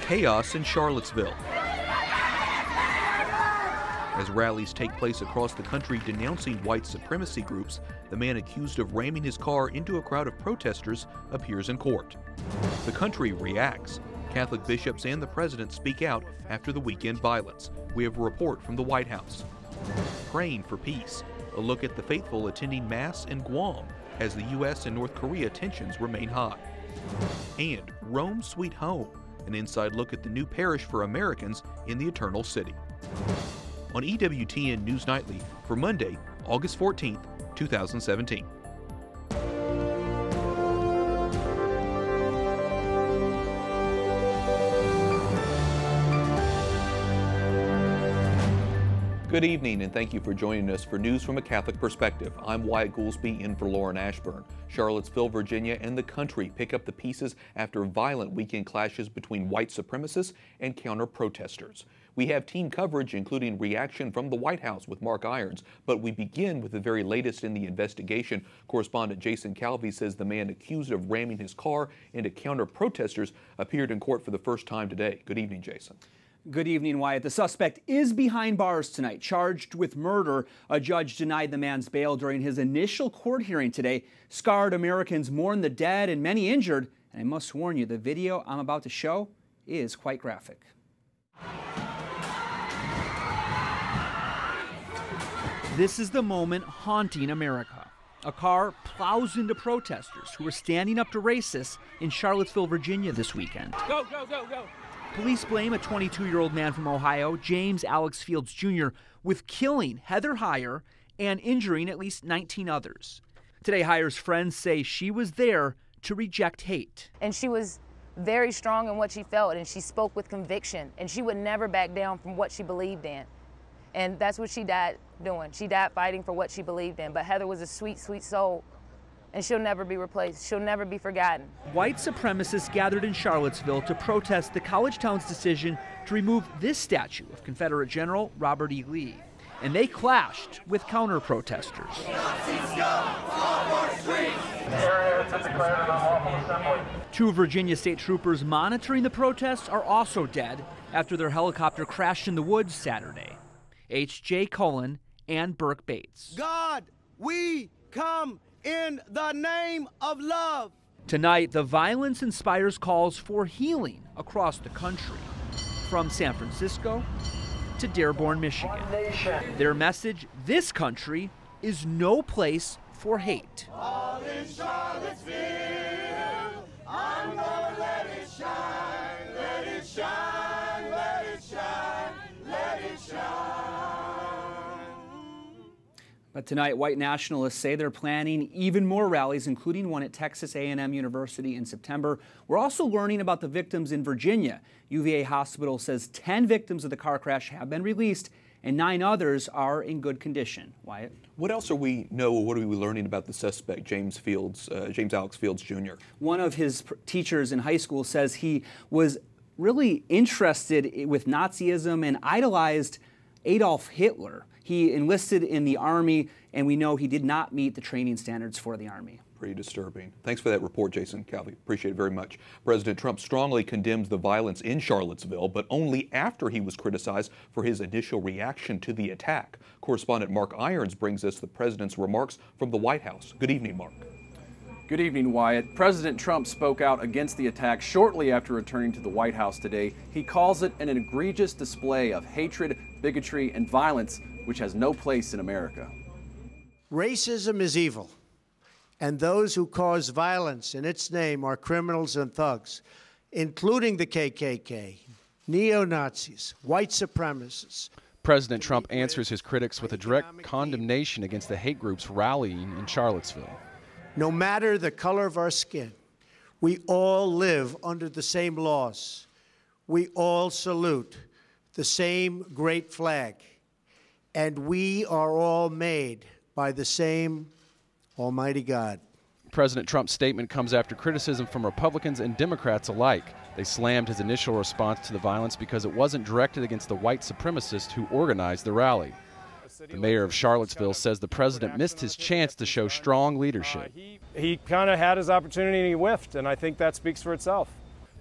Chaos in Charlottesville. As rallies take place across the country denouncing white supremacy groups, the man accused of ramming his car into a crowd of protesters appears in court. The country reacts. Catholic bishops and the president speak out after the weekend violence. We have a report from the White House. Praying for peace. A look at the faithful attending Mass in Guam as the U.S. and North Korea tensions remain high. And Rome Sweet Home, an inside look at the new parish for Americans in the Eternal City. On EWTN News Nightly for Monday, August 14th, 2017. Good evening, and thank you for joining us for News from a Catholic Perspective. I'm Wyatt Goolsby in for Lauren Ashburn. Charlottesville, Virginia, and the country pick up the pieces after violent weekend clashes between white supremacists and counter-protesters. We have team coverage, including reaction from the White House with Mark Irons, but we begin with the very latest in the investigation. Correspondent Jason Calvi says the man accused of ramming his car into counter-protesters appeared in court for the first time today. Good evening, Jason. Good evening, Wyatt. The suspect is behind bars tonight, charged with murder. A judge denied the man's bail during his initial court hearing today. Scarred Americans mourn the dead and many injured. And I must warn you, the video I'm about to show is quite graphic. This is the moment haunting America. A car plows into protesters who were standing up to racists in Charlottesville, Virginia this weekend. Go, go, go, go. Police blame a 22-year-old man from Ohio, James Alex Fields Jr., with killing Heather Heyer and injuring at least 19 others. Today, Heyer's friends say she was there to reject hate. And she was very strong in what she felt, and she spoke with conviction, and she would never back down from what she believed in. And that's what she died doing. She died fighting for what she believed in. But Heather was a sweet, sweet soul. And she'll never be replaced. She'll never be forgotten. White supremacists gathered in Charlottesville to protest the college town's decision to remove this statue of Confederate General Robert E. Lee. And they clashed with counter-protesters. Two Virginia state troopers monitoring the protests are also dead after their helicopter crashed in the woods Saturday. H.J. Cullen and Burke Bates. God, we come in the name of love. Tonight, the violence inspires calls for healing across the country, from San Francisco to Dearborn, Michigan. Their message: this country is no place for hate. All in Charlottesville, I'm gonna let it shine, let it shine, let it shine, let it shine. But tonight, white nationalists say they're planning even more rallies, including one at Texas A&M University in September. We're also learning about the victims in Virginia. UVA Hospital says 10 victims of the car crash have been released, and 9 others are in good condition. Wyatt? What else are we what are we learning about the suspect, James Alex Fields Jr.? One of his teachers in high school says he was really interested with Nazism and idolized Adolf Hitler. He enlisted in the Army, and we know he did not meet the training standards for the Army. Pretty disturbing. Thanks for that report, Jason Calvi. Appreciate it very much. President Trump strongly condemns the violence in Charlottesville, but only after he was criticized for his initial reaction to the attack. Correspondent Mark Irons brings us the president's remarks from the White House. Good evening, Mark. Good evening, Wyatt. President Trump spoke out against the attack shortly after returning to the White House today. He calls it an egregious display of hatred, bigotry, and violence, which has no place in America. Racism is evil, and those who cause violence in its name are criminals and thugs, including the KKK, neo-Nazis, white supremacists. President Trump answers his critics with a direct condemnation against the hate groups rallying in Charlottesville. No matter the color of our skin, we all live under the same laws. We all salute the same great flag. And we are all made by the same Almighty God. President Trump's statement comes after criticism from Republicans and Democrats alike. They slammed his initial response to the violence because it wasn't directed against the white supremacists who organized the rally. The mayor of Charlottesville says the president missed his chance to show strong leadership. He kind of had his opportunity and he whiffed, and I think that speaks for itself.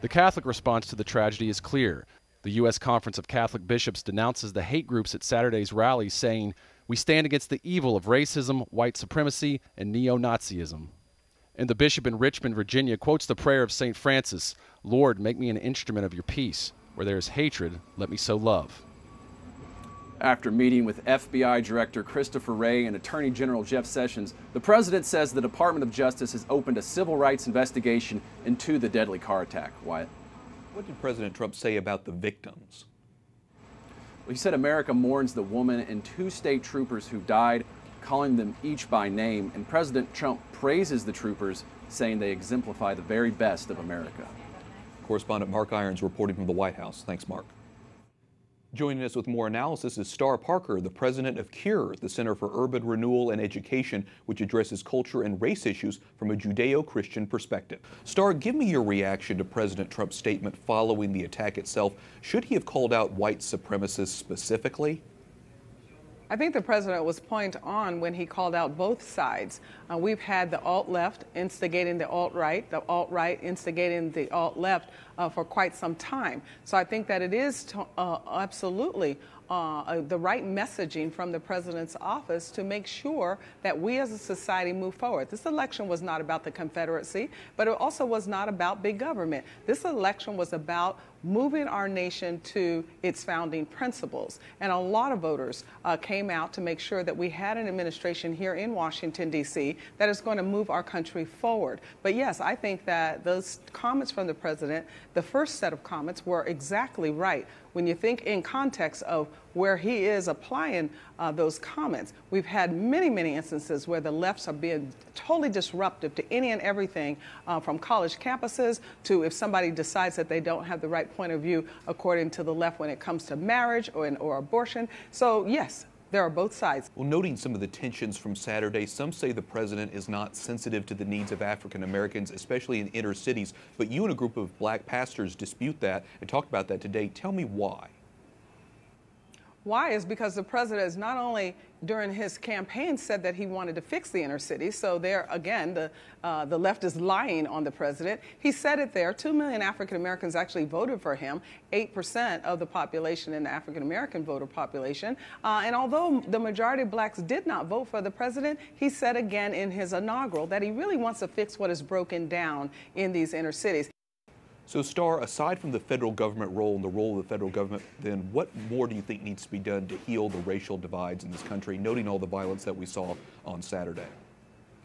The Catholic response to the tragedy is clear. The U.S. Conference of Catholic Bishops denounces the hate groups at Saturday's rally, saying, "We stand against the evil of racism, white supremacy, and neo-Nazism." And the bishop in Richmond, Virginia, quotes the prayer of St. Francis, "Lord, make me an instrument of your peace. Where there is hatred, let me sow love." After meeting with FBI Director Christopher Wray and Attorney General Jeff Sessions, the president says the Department of Justice has opened a civil rights investigation into the deadly car attack. Wyatt? What did President Trump say about the victims? Well, he said America mourns the woman and 2 state troopers who died, calling them each by name, and President Trump praises the troopers, saying they exemplify the very best of America. Correspondent Mark Irons reporting from the White House. Thanks, Mark. Joining us with more analysis is Star Parker, the president of CURE, the Center for Urban Renewal and Education, which addresses culture and race issues from a Judeo-Christian perspective. Star, give me your reaction to President Trump's statement following the attack itself. Should he have called out white supremacists specifically? I think the president was point on when he called out both sides. We've had the alt-left instigating the alt-right instigating the alt-left for quite some time. So I think that it is absolutely the right messaging from the president's office to make sure that we as a society move forward. This election was not about the Confederacy, but it also was not about big government. This election was about moving our nation to its founding principles. And a lot of voters came out to make sure that we had an administration here in Washington, D.C. that is going to move our country forward. But yes, I think that those comments from the president, the first set of comments, were exactly right. When you think in context of where he is applying those comments, we've had many, many instances where the lefts are being totally disruptive to any and everything from college campuses to if somebody decides that they don't have the right point of view according to the left when it comes to marriage or abortion. So yes, there are both sides. Well, noting some of the tensions from Saturday, some say the president is not sensitive to the needs of African Americans, especially in inner cities. But you and a group of black pastors dispute that and talked about that today. Tell me why. Why is because the president is not only during his campaign said that he wanted to fix the inner city. So there again, the left is lying on the president. He said it there. 2 million African Americans actually voted for him, 8% of the population in the African American voter population. And although the majority of blacks did not vote for the president, he said again in his inaugural that he really wants to fix what is broken down in these inner cities. So, Star, aside from the federal government role and the role of the federal government, then what more do you think needs to be done to heal the racial divides in this country, noting all the violence that we saw on Saturday?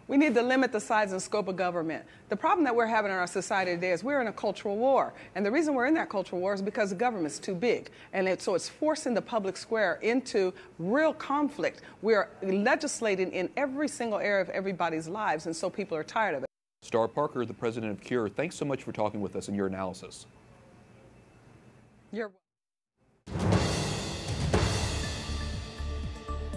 We need to limit the size and scope of government. The problem that we're having in our society today is we're in a cultural war. And the reason we're in that cultural war is because the government's too big. And so it's forcing the public square into real conflict. We're legislating in every single area of everybody's lives, and so people are tired of it. Star Parker, the president of CURE, thanks so much for talking with us and your analysis. You're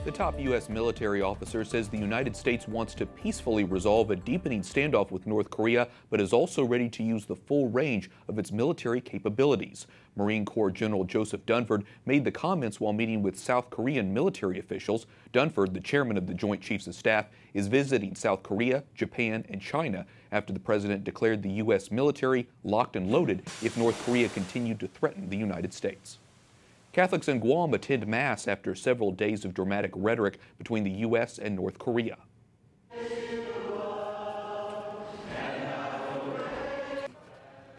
The top U.S. military officer says the United States wants to peacefully resolve a deepening standoff with North Korea, but is also ready to use the full range of its military capabilities. Marine Corps General Joseph Dunford made the comments while meeting with South Korean military officials. Dunford, the chairman of the Joint Chiefs of Staff, is visiting South Korea, Japan, and China after the president declared the U.S. military locked and loaded if North Korea continued to threaten the United States. Catholics in Guam attend Mass after several days of dramatic rhetoric between the U.S. and North Korea.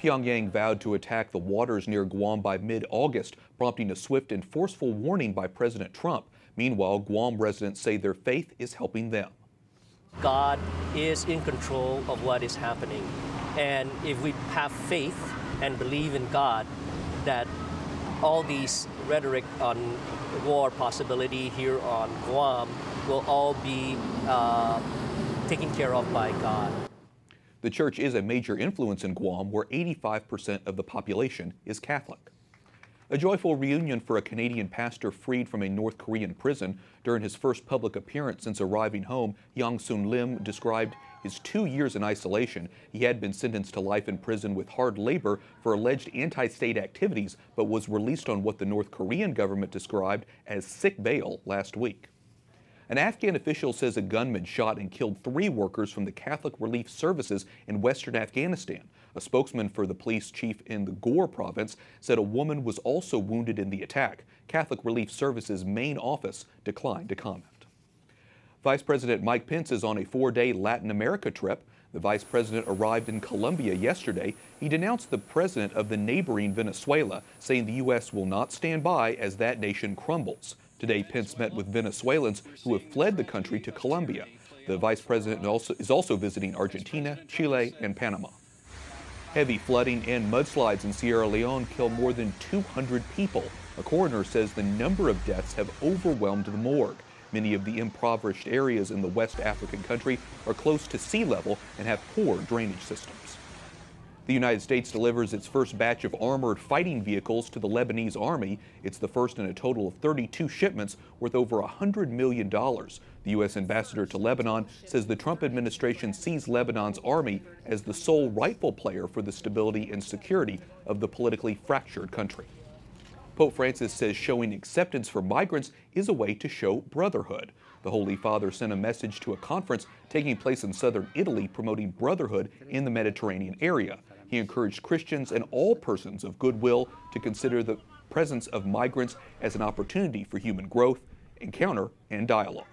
Pyongyang vowed to attack the waters near Guam by mid-August, prompting a swift and forceful warning by President Trump. Meanwhile, Guam residents say their faith is helping them. God is in control of what is happening. And if we have faith and believe in God, that all these rhetoric on war possibility here on Guam will all be taken care of by God. The church is a major influence in Guam, where 85% of the population is Catholic. A joyful reunion for a Canadian pastor freed from a North Korean prison. During his first public appearance since arriving home, Yang Soon Lim described his 2 years in isolation. He had been sentenced to life in prison with hard labor for alleged anti-state activities, but was released on what the North Korean government described as sick bail last week. An Afghan official says a gunman shot and killed 3 workers from the Catholic Relief Services in western Afghanistan. A spokesman for the police chief in the Ghor province said a woman was also wounded in the attack. Catholic Relief Services' main office declined to comment. Vice President Mike Pence is on a 4-day Latin America trip. The vice president arrived in Colombia yesterday. He denounced the president of the neighboring Venezuela, saying the U.S. will not stand by as that nation crumbles. Today, Pence met with Venezuelans who have fled the country to Colombia. The vice president is also visiting Argentina, Chile, and Panama. Heavy flooding and mudslides in Sierra Leone killed more than 200 people. A coroner says the number of deaths have overwhelmed the morgue. Many of the impoverished areas in the West African country are close to sea level and have poor drainage systems. The United States delivers its first batch of armored fighting vehicles to the Lebanese army. It's the first in a total of 32 shipments worth over $100 million. The U.S. ambassador to Lebanon says the Trump administration sees Lebanon's army as the sole rightful player for the stability and security of the politically fractured country. Pope Francis says showing acceptance for migrants is a way to show brotherhood. The Holy Father sent a message to a conference taking place in southern Italy promoting brotherhood in the Mediterranean area. He encouraged Christians and all persons of goodwill to consider the presence of migrants as an opportunity for human growth, encounter, and dialogue.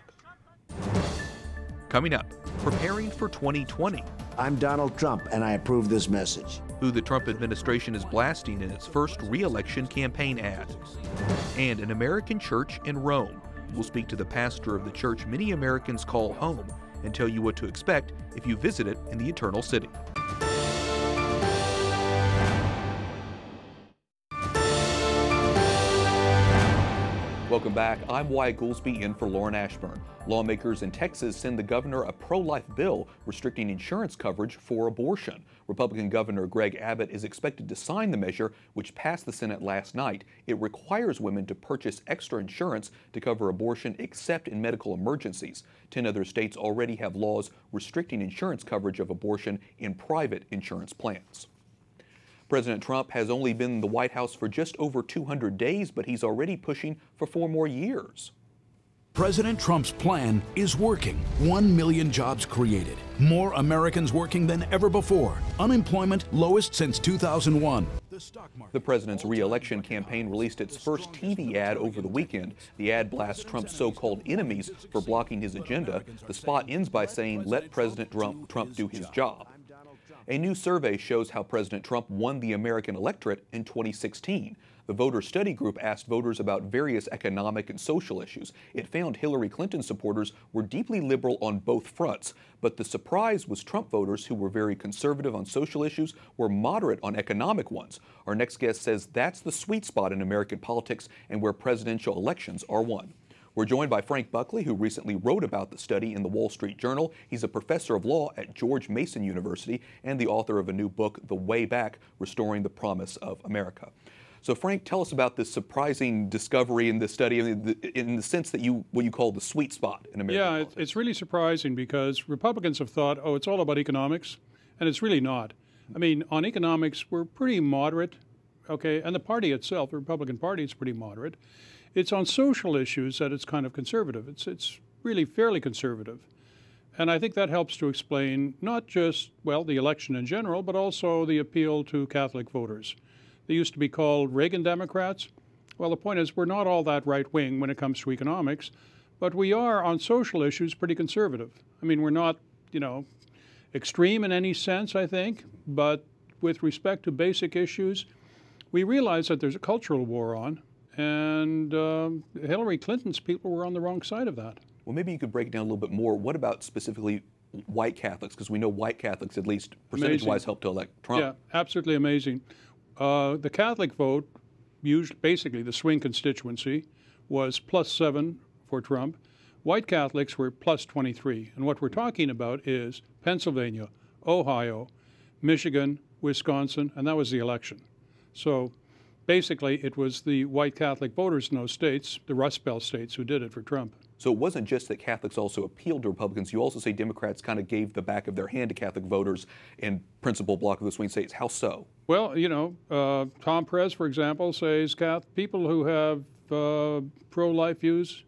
Coming up, preparing for 2020. I'm Donald Trump, and I approve this message. Who the Trump administration is blasting in its first re-election campaign ad. And an American church in Rome. We'll speak to the pastor of the church many Americans call home and tell you what to expect if you visit it in the Eternal City. Welcome back. I'm Wyatt Goolsby in for Lauren Ashburn. Lawmakers in Texas send the governor a pro-life bill restricting insurance coverage for abortion. Republican Governor Greg Abbott is expected to sign the measure, which passed the Senate last night. It requires women to purchase extra insurance to cover abortion except in medical emergencies. 10 other states already have laws restricting insurance coverage of abortion in private insurance plans. President Trump has only been in the White House for just over 200 days, but he's already pushing for 4 more years. President Trump's plan is working. 1 million jobs created. More Americans working than ever before. Unemployment lowest since 2001. The president's re-election campaign released its first TV ad over the weekend. The ad blasts Trump's so-called enemies for blocking his agenda. The spot ends by saying, "Let President Trump do his job." A new survey shows how President Trump won the American electorate in 2016. The voter study group asked voters about various economic and social issues. It found Hillary Clinton supporters were deeply liberal on both fronts, but the surprise was Trump voters who were very conservative on social issues were moderate on economic ones. Our next guest says that's the sweet spot in American politics and where presidential elections are won. We're joined by Frank Buckley, who recently wrote about the study in the Wall Street Journal. He's a professor of law at George Mason University and the author of a new book, The Way Back, Restoring the Promise of America. So Frank, tell us about this surprising discovery in this study in the sense that what you call the sweet spot in American politics. Yeah, it's really surprising because Republicans have thought, oh, it's all about economics, and it's really not. I mean, on economics, we're pretty moderate, okay, and the party itself, the Republican Party, is pretty moderate. It's on social issues that it's kind of conservative. It's really fairly conservative. And I think that helps to explain not just, well, the election in general, but also the appeal to Catholic voters. They used to be called Reagan Democrats. Well, the point is we're not all that right-wing when it comes to economics, but we are on social issues pretty conservative. I mean, we're not, extreme in any sense, I think, but with respect to basic issues, we realize that there's a cultural war on, and Hillary Clinton's people were on the wrong side of that. Well, maybe you could break it down a little bit more. What about specifically white Catholics? Because we know white Catholics, at least percentage-wise, helped to elect Trump. Yeah, absolutely amazing. The Catholic vote, basically the swing constituency, was +7 for Trump. White Catholics were +23. And what we're talking about is Pennsylvania, Ohio, Michigan, Wisconsin, and that was the election. So basically, it was the white Catholic voters in those states, the Rust Belt states, who did it for Trump. So it wasn't just that Catholics also appealed to Republicans. You also say Democrats kind of gave the back of their hand to Catholic voters in principal bloc of the swing states. How so? Well, Tom Perez, for example, says people who have pro-life views,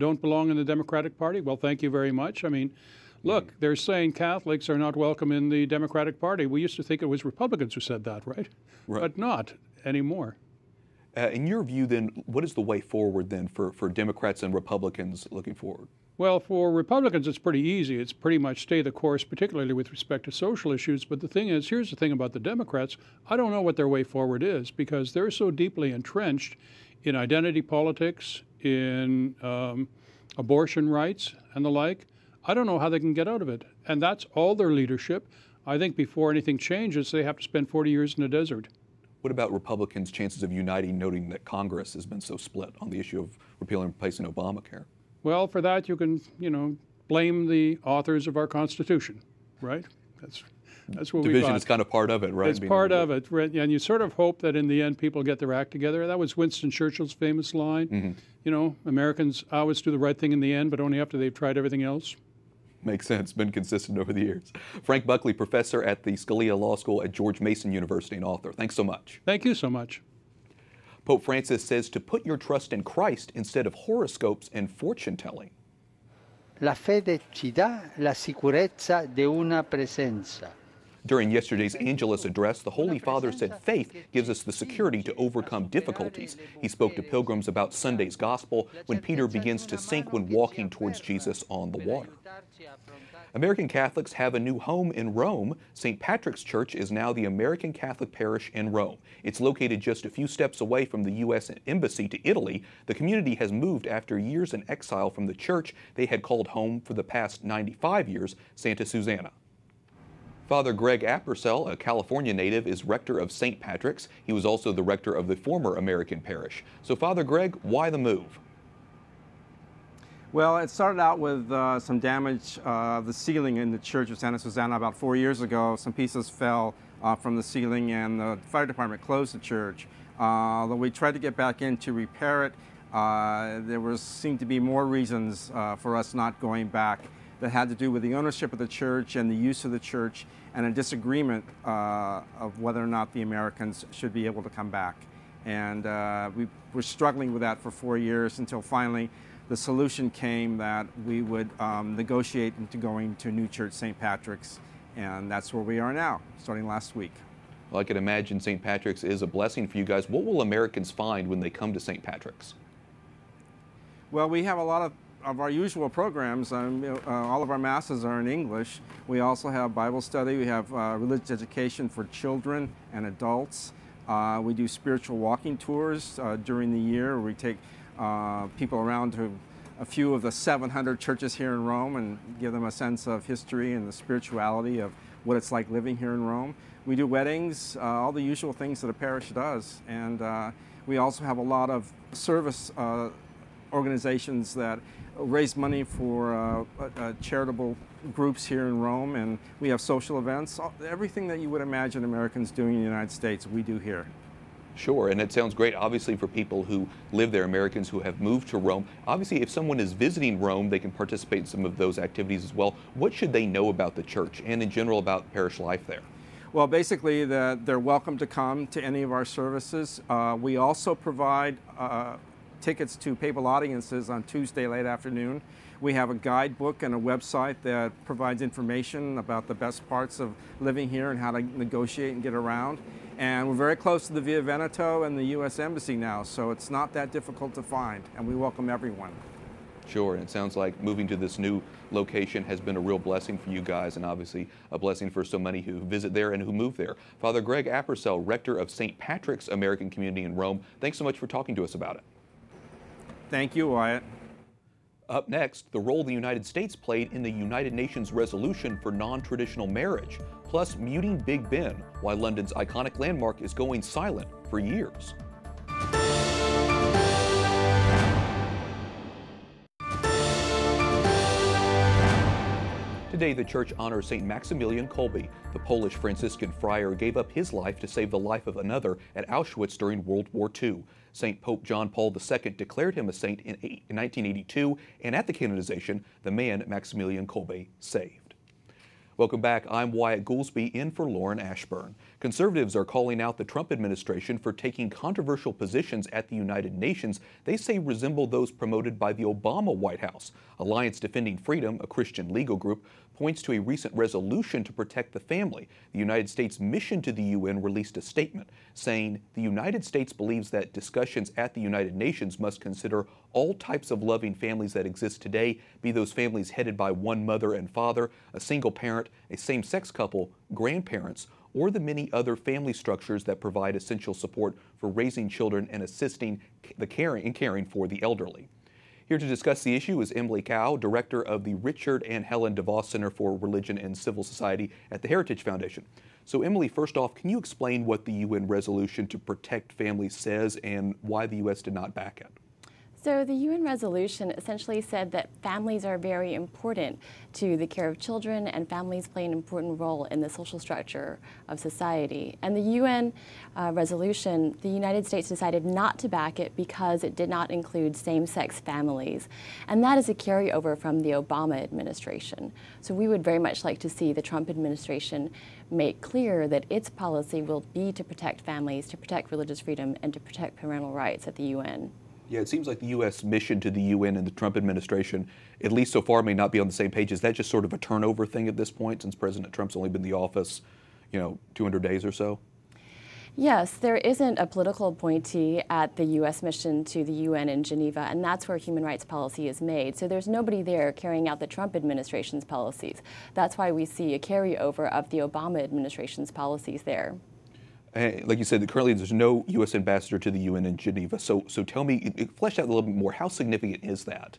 don't belong in the Democratic Party? Well, thank you very much. I mean, look, they're saying Catholics are not welcome in the Democratic Party. We used to think it was Republicans who said that, right? But not anymore. In your view, then, what is the way forward then for Democrats and Republicans looking forward? Well, for Republicans, it's pretty easy. It's pretty much stay the course, particularly with respect to social issues. But the thing is, here's the thing about the Democrats. I don't know what their way forward is because they're so deeply entrenched in identity politics, in abortion rights and the like. I don't know how they can get out of it. And that's all their leadership. I think before anything changes, they have to spend 40 years in the desert. What about Republicans' chances of uniting, noting that Congress has been so split on the issue of repealing and replacing Obamacare? Well, for that, you can, blame the authors of our Constitution, right? That's what we got. Division is kind of part of it, right? It's part of it, right? And you sort of hope that in the end people get their act together. That was Winston Churchill's famous line. Americans always do the right thing in the end, but only after they've tried everything else. Makes sense. Been consistent over the years. Frank Buckley, professor at the Scalia Law School at George Mason University and author. Thanks so much. Thank you so much. Pope Francis says to put your trust in Christ instead of horoscopes and fortune-telling. La fede ci dà la sicurezza di una presenza. During yesterday's Angelus address, the Holy Father said faith gives us the security to overcome difficulties. He spoke to pilgrims about Sunday's gospel when Peter begins to sink when walking towards Jesus on the water. American Catholics have a new home in Rome. St. Patrick's Church is now the American Catholic parish in Rome. It's located just a few steps away from the U.S. Embassy to Italy. The community has moved after years in exile from the church they had called home for the past 95 years, Santa Susana. Father Greg Appersell, a California native, is rector of St. Patrick's. He was also the rector of the former American parish. So, Father Greg, why the move? Well, it started out with some damage of the ceiling in the Church of Santa Susana about 4 years ago. Some pieces fell from the ceiling and the fire department closed the church. Although we tried to get back in to repair it, there seemed to be more reasons for us not going back that had to do with the ownership of the church and the use of the church and a disagreement of whether or not the Americans should be able to come back. And we were struggling with that for 4 years until finally the solution came that we would negotiate into going to New Church St. Patrick's, and that's where we are now, starting last week. Well, I can imagine St. Patrick's is a blessing for you guys. What will Americans find when they come to St. Patrick's? Well, we have a lot of our usual programs. All of our masses are in English. We also have Bible study. We have religious education for children and adults. We do spiritual walking tours during the year. We take people around to a few of the 700 churches here in Rome and give them a sense of history and the spirituality of what it's like living here in Rome. We do weddings, all the usual things that a parish does. And we also have a lot of service organizations that raise money for charitable groups here in Rome, and we have social events. Everything that you would imagine Americans doing in the United States, we do here. Sure, and it sounds great, obviously, for people who live there, Americans who have moved to Rome. Obviously, if someone is visiting Rome, they can participate in some of those activities as well. What should they know about the church and in general about parish life there? Well, basically, they're welcome to come to any of our services. We also provide tickets to papal audiences on Tuesday late afternoon. We have a guidebook and a website that provides information about the best parts of living here and how to negotiate and get around. And we're very close to the Via Veneto and the U.S. Embassy now, so it's not that difficult to find, and we welcome everyone. Sure, and it sounds like moving to this new location has been a real blessing for you guys, and obviously a blessing for so many who visit there and who move there. Father Greg Appersell, rector of St. Patrick's American Community in Rome, thanks so much for talking to us about it. Thank you, Wyatt. Up next, the role the United States played in the United Nations resolution for non-traditional marriage, plus muting Big Ben, why London's iconic landmark is going silent for years. Today, the church honors St. Maximilian Kolbe. The Polish Franciscan friar gave up his life to save the life of another at Auschwitz during World War II. St. Pope John Paul II declared him a saint in 1982, and at the canonization, the man Maximilian Kolbe saved. Welcome back. I'm Wyatt Goolsby in for Lauren Ashburn. Conservatives are calling out the Trump administration for taking controversial positions at the United Nations they say resemble those promoted by the Obama White House. Alliance Defending Freedom, a Christian legal group, points to a recent resolution to protect the family. The United States mission to the UN released a statement saying the United States believes that discussions at the United Nations must consider all types of loving families that exist today, be those families headed by one mother and father, a single parent, a same-sex couple, grandparents, or the many other family structures that provide essential support for raising children and assisting the caring for the elderly. Here to discuss the issue is Emily Cao, director of the Richard and Helen DeVos Center for Religion and Civil Society at the Heritage Foundation. So Emily, first off, can you explain what the UN resolution to protect families says and why the U.S. did not back it? So the UN resolution essentially said that families are very important to the care of children, and families play an important role in the social structure of society. And the UN resolution, the United States decided not to back it because it did not include same-sex families. And that is a carryover from the Obama administration. So we would very much like to see the Trump administration make clear that its policy will be to protect families, to protect religious freedom, and to protect parental rights at the UN. Yeah, it seems like the U.S. mission to the UN and the Trump administration, at least so far, may not be on the same page. Is that just sort of a turnover thing at this point, since President Trump's only been in the office, 200 days or so? Yes, there isn't a political appointee at the U.S. mission to the UN in Geneva, and that's where human rights policy is made. So there's nobody there carrying out the Trump administration's policies. That's why we see a carryover of the Obama administration's policies there. Like you said, currently there's no U.S. ambassador to the UN in Geneva. So tell me, flesh out a little bit more. How significant is that?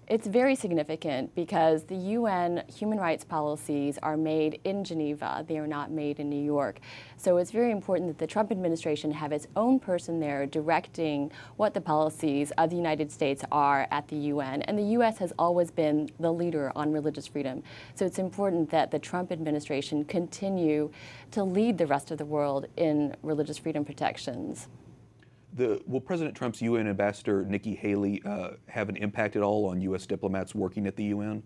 It's very significant because the UN human rights policies are made in Geneva. They are not made in New York. So it's very important that the Trump administration have its own person there directing what the policies of the United States are at the UN. And the U.S. has always been the leader on religious freedom. So it's important that the Trump administration continue to lead the rest of the world in religious freedom protections. Will President Trump's UN ambassador, Nikki Haley, have an impact at all on U.S. diplomats working at the UN?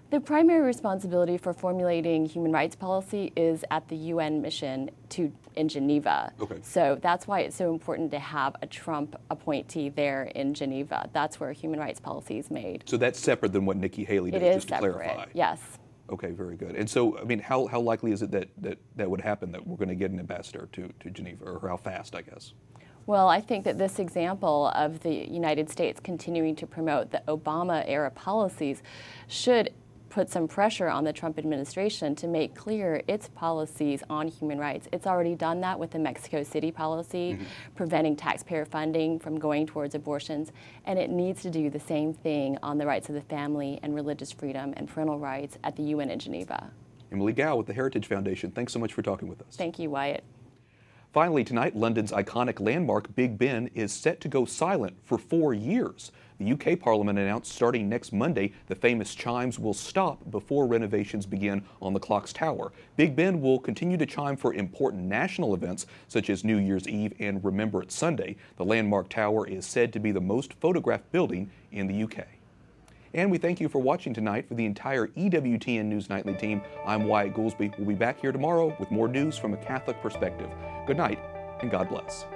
The primary responsibility for formulating human rights policy is at the UN mission in Geneva. Okay. So that's why it's so important to have a Trump appointee there in Geneva. That's where human rights policy is made. So that's separate than what Nikki Haley does, just to clarify. Yes. Okay, very good. And so, I mean, how likely is it that would happen, that we're going to get an ambassador to Geneva, or how fast, I guess? Well, I think that this example of the United States continuing to promote the Obama-era policies should put some pressure on the Trump administration to make clear its policies on human rights. It's already done that with the Mexico City policy, preventing taxpayer funding from going towards abortions, and it needs to do the same thing on the rights of the family and religious freedom and parental rights at the UN in Geneva. Emily Cao with the Heritage Foundation, thanks so much for talking with us. Thank you, Wyatt. Finally tonight, London's iconic landmark Big Ben is set to go silent for 4 years. The UK Parliament announced starting next Monday the famous chimes will stop before renovations begin on the clock's tower. Big Ben will continue to chime for important national events such as New Year's Eve and Remembrance Sunday. The landmark tower is said to be the most photographed building in the UK. And we thank you for watching tonight. For the entire EWTN News Nightly team, I'm Wyatt Goolsby. We'll be back here tomorrow with more news from a Catholic perspective. Good night, and God bless.